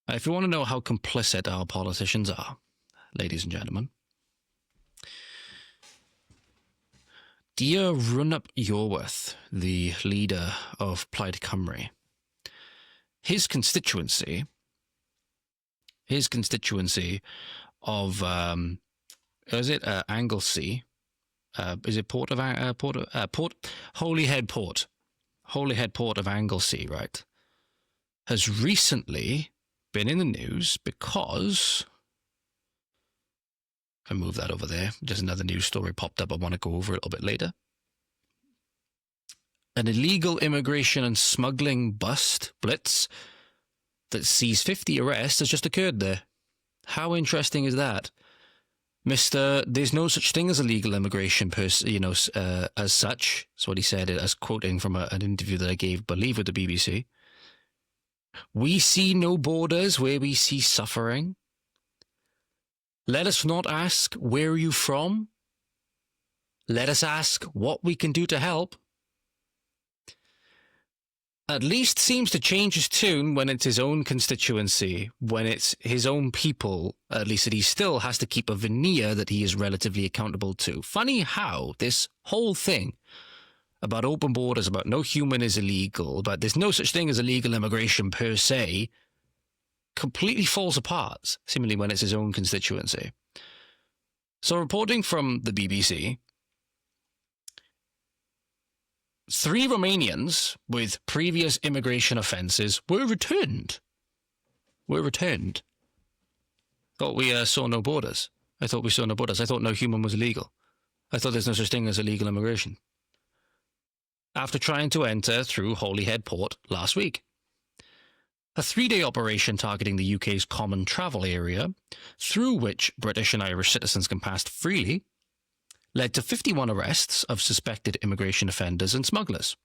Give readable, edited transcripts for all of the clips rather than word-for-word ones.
If you want to know how complicit our politicians are, ladies and gentlemen, dear Rhun Iorweth, the leader of Plaid Cymru, his constituency of is it Anglesey? Is it Holyhead Port of Anglesey, right? Has recently been in the news because I move that over there. Just another news story popped up. I want to go over it a little bit later. An illegal immigration and smuggling blitz that sees 50 arrests has just occurred there. How interesting is that? There's no such thing as illegal immigration, as such. That's what he said, as quoting from an interview that I gave, I believe, with the BBC. We see no borders where we see suffering. Let us not ask, where are you from? Let us ask what we can do to help. At least seems to change his tune when it's his own constituency, when it's his own people, at least that he still has to keep a veneer that he is relatively accountable to. Funny how this whole thing about open borders, about no human is illegal, about there's no such thing as illegal immigration per se, completely falls apart, seemingly when it's his own constituency. So reporting from the BBC, 3 Romanians with previous immigration offences were returned. Thought we saw no borders. I thought we saw no borders. I thought no human was illegal. I thought there's no such thing as illegal immigration. After trying to enter through Holyhead Port last week. A 3-day operation targeting the UK's common travel area, through which British and Irish citizens can pass freely, led to 51 arrests of suspected immigration offenders and smugglers.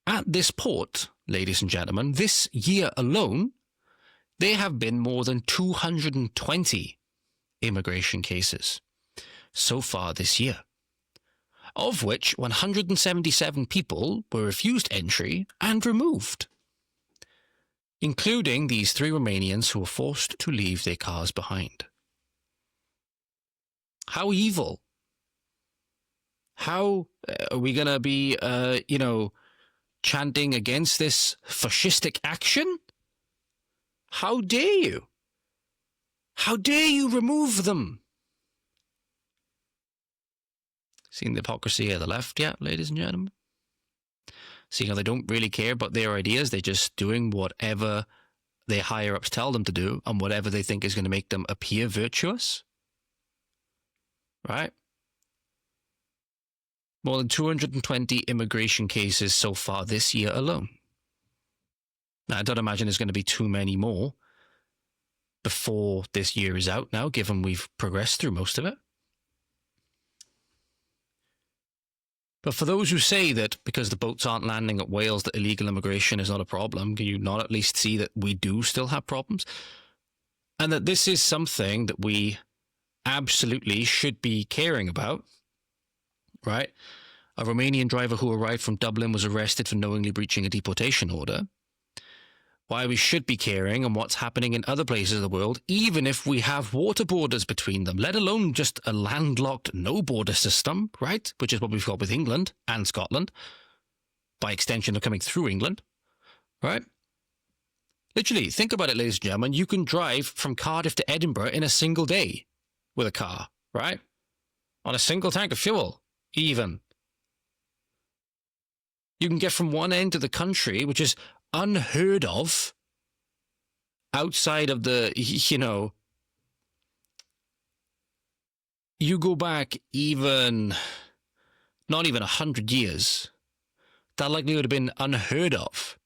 At this port, ladies and gentlemen, this year alone, there have been more than 220 immigration cases so far this year, of which 177 people were refused entry and removed, including these 3 Romanians who were forced to leave their cars behind. How evil. How are we going to be, chanting against this fascistic action? How dare you? How dare you remove them? Seeing the hypocrisy of the left yet, ladies and gentlemen? Seeing how they don't really care about their ideas, they're just doing whatever their higher-ups tell them to do and whatever they think is going to make them appear virtuous? Right? More than 220 immigration cases so far this year alone. Now, I don't imagine there's going to be too many more before this year is out now, given we've progressed through most of it. But for those who say that because the boats aren't landing at Wales that illegal immigration is not a problem, can you not at least see that we do still have problems? And that this is something that we absolutely should be caring about, right? A Romanian driver who arrived from Dublin was arrested for knowingly breaching a deportation order. Why we should be caring and what's happening in other places of the world, even if we have water borders between them, let alone just a landlocked no-border system, right? Which is what we've got with England and Scotland. By extension, they're coming through England, right? Literally, think about it, ladies and gentlemen. You can drive from Cardiff to Edinburgh in a single day with a car, right? On a single tank of fuel, even. You can get from one end of the country, which is unheard of outside of the, you go back even, not even 100 years, that likely would have been unheard of,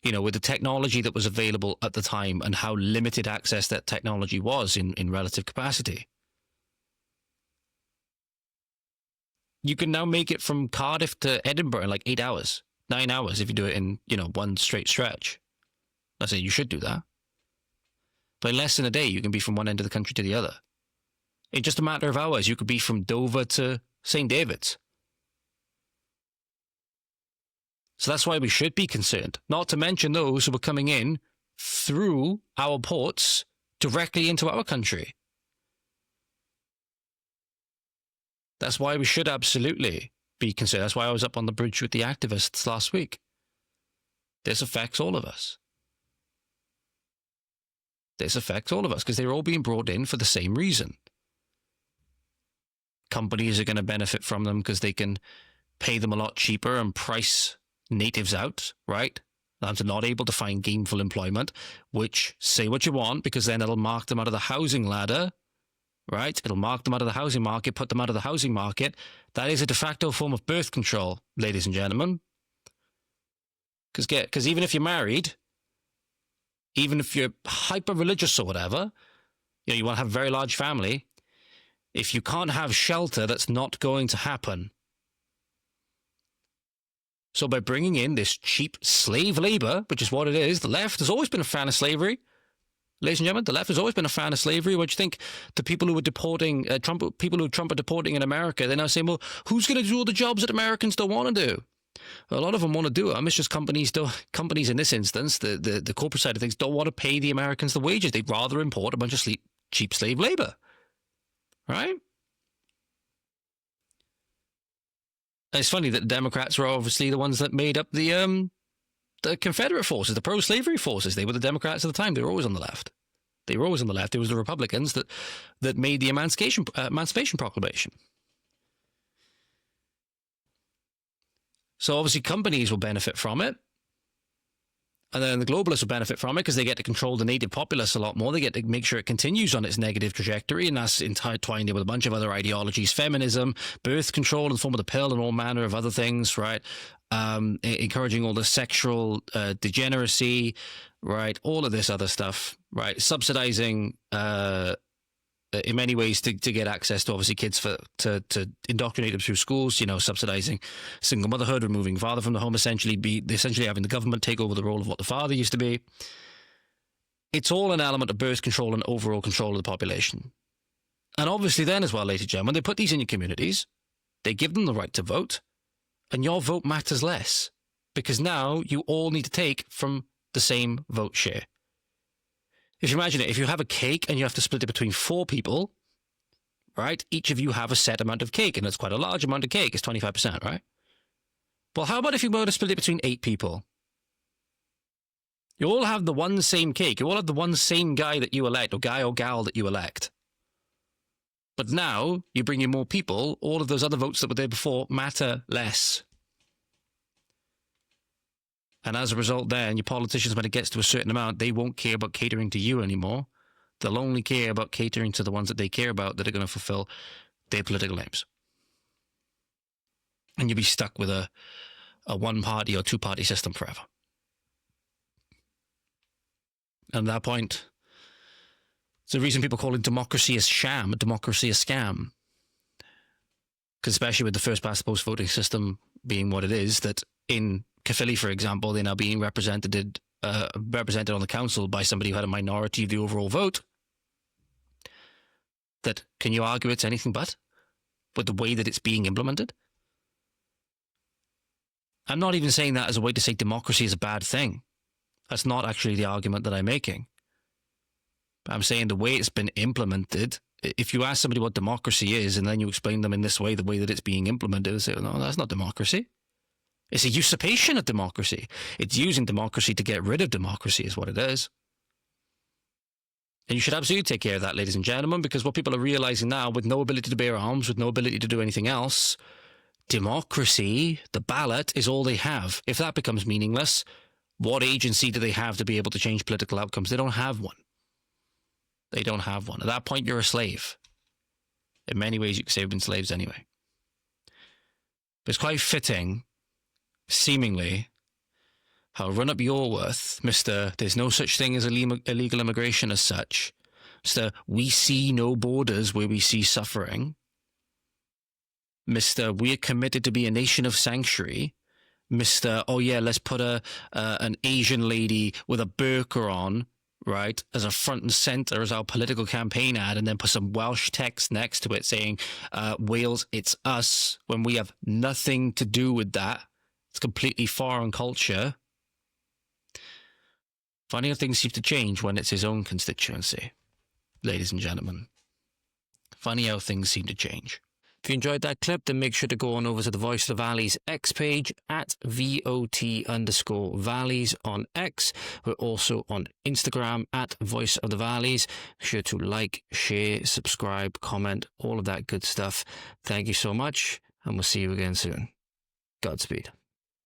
with the technology that was available at the time and how limited access that technology was in relative capacity. You can now make it from Cardiff to Edinburgh in like 8 hours. 9 hours if you do it in, one straight stretch. I say you should do that. But in less than a day, you can be from one end of the country to the other. In just a matter of hours, you could be from Dover to St. David's. So that's why we should be concerned. Not to mention those who are coming in through our ports directly into our country. That's why we should absolutely be considered. That's why I was up on the bridge with the activists last week. This affects all of us. This affects all of us because they're all being brought in for the same reason. Companies are going to benefit from them because they can pay them a lot cheaper and price natives out, right? And they're not able to find gainful employment, which, say what you want, because then it'll mark them out of the housing ladder, right? It'll mark them out of the housing market, put them out of the housing market. That is a de facto form of birth control, ladies and gentlemen. Because even if you're married, even if you're hyper-religious or whatever, you want to have a very large family, if you can't have shelter, that's not going to happen. So by bringing in this cheap slave labor, which is what it is, the left has always been a fan of slavery. Ladies and gentlemen, the left has always been a fan of slavery. What do you think? The people who were deporting people who Trump are deporting in America, they're now saying, well, who's going to do all the jobs that Americans don't want to do? A lot of them want to do them. It's just companies in this instance, the corporate side of things, don't want to pay the Americans the wages. They'd rather import a bunch of cheap slave labor. Right? It's funny that the Democrats were obviously the ones that made up the Confederate forces, the pro-slavery forces. They were the Democrats at the time. They were always on the left. It was the Republicans that made the Emancipation Proclamation. So obviously companies will benefit from it. And then the globalists will benefit from it because they get to control the native populace a lot more. They get to make sure it continues on its negative trajectory, and that's entwined in with a bunch of other ideologies, feminism, birth control in the form of the pill, and all manner of other things, right? Encouraging all the sexual degeneracy, right? All of this other stuff, right? Subsidizing in many ways to get access to obviously kids to indoctrinate them through schools, subsidizing single motherhood, removing father from the home, essentially having the government take over the role of what the father used to be. It's all an element of birth control and overall control of the population. And obviously then as well, ladies and gentlemen, they put these in your communities, they give them the right to vote, and your vote matters less because now you all need to take from the same vote share. If you imagine it, if you have a cake and you have to split it between 4 people, right? Each of you have a set amount of cake, and it's quite a large amount of cake. It's 25%, right? Well, how about if you were to split it between 8 people? You all have the one same cake. You all have the one same guy that you elect, or guy or gal that you elect. But now you bring in more people. All of those other votes that were there before matter less. And as a result then, your politicians, when it gets to a certain amount, they won't care about catering to you anymore. They'll only care about catering to the ones that they care about that are going to fulfill their political aims. And you'll be stuck with a one-party or two-party system forever. And at that point, it's the reason people call it democracy a sham, democracy a scam. Because especially with the first-past-the-post voting system being what it is, that in Caerphilly, for example, they're now being represented on the council by somebody who had a minority of the overall vote. That, can you argue it's anything but? With the way that it's being implemented? I'm not even saying that as a way to say democracy is a bad thing. That's not actually the argument that I'm making. I'm saying the way it's been implemented, if you ask somebody what democracy is and then you explain them in this way, the way that it's being implemented, they say, no, that's not democracy. It's a usurpation of democracy. It's using democracy to get rid of democracy is what it is. And you should absolutely take care of that, ladies and gentlemen, because what people are realizing now, with no ability to bear arms, with no ability to do anything else, democracy, the ballot, is all they have. If that becomes meaningless, what agency do they have to be able to change political outcomes? They don't have one. They don't have one. At that point, you're a slave. In many ways, you could say we've been slaves anyway. But it's quite fitting, seemingly, how Run Up Iorweth, Mr. There's no such thing as illegal immigration as such, Mr. We see no borders where we see suffering, Mr. We're committed to be a nation of sanctuary, Mr. Oh yeah, let's put an Asian lady with a burqa on, right, as a front and centre as our political campaign ad, and then put some Welsh text next to it saying, Wales, it's us, when we have nothing to do with that. It's completely foreign culture. Funny how things seem to change when it's his own constituency, ladies and gentlemen. Funny how things seem to change. If you enjoyed that clip, then make sure to go on over to the Voice of the Valleys X page at VOT_Valleys on X. We're also on Instagram at Voice of the Valleys. Make sure to like, share, subscribe, comment, all of that good stuff. Thank you so much, and we'll see you again soon. Godspeed.